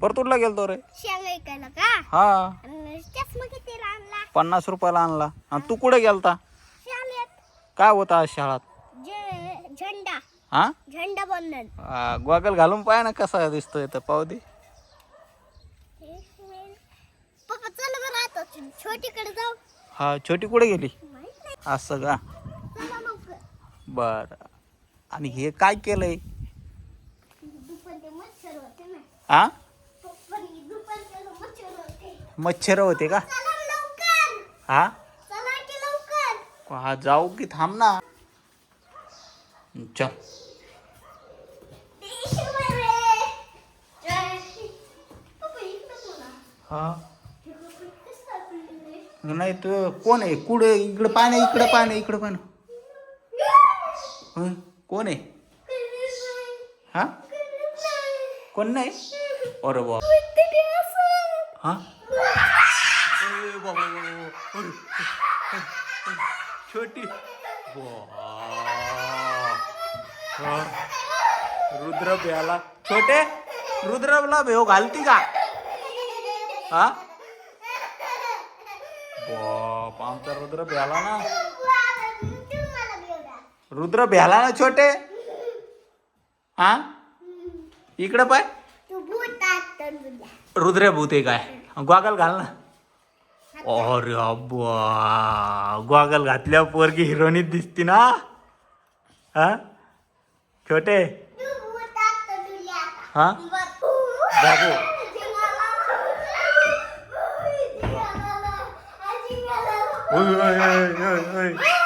परतूरला गेलतो रे. शेंगा ऐकायला का? हा, चष्मा कितीला आणला? 50 रुपयाला आणला. आणि तू कुठे गेलता? शाळेत. काय होता आज शाळात? झेंडा. हा, झेंडा बंधन. गॉगल घालून पाय ना कसा दिसतोय तर पाहू दे. पप्पा चल बरं आता छोटीकडे जाऊ. हा, छोटी कुठे गेली? माहित नाही. असं का? चला लवकर. बर. आणि हे काय केलंय? दुपारी मच्छर होते ना. हा, दुपारी मच्छर होते. मच्छर होते का? चला लवकर. हा, चला की लवकर. हा, जाऊ की थांब ना. चल. हा, नाही तू कोण आहे? कुठे? इकडं पाय ना, इकडं पाय ना, इकडं पाय ना. कोण आहे? हा, कोण नाही? अरे बा. हा, छोटी. रुद्र भ्याला छोटे. रुद्रला भेव घालती का? हा, बाप, आमचा रुद्र भ्याला ना. रुद्र भ्याला ना छोटे. हा, इकडं पाय. रुद्र भूत आहे काय? गॉगल घाल ना. अरे अब्बा, गॉगल घातल्यावर पोरगी हिरोनीत दिसती ना. हा, छोटे. हा, बाबू. ओय ओय ओय ओय.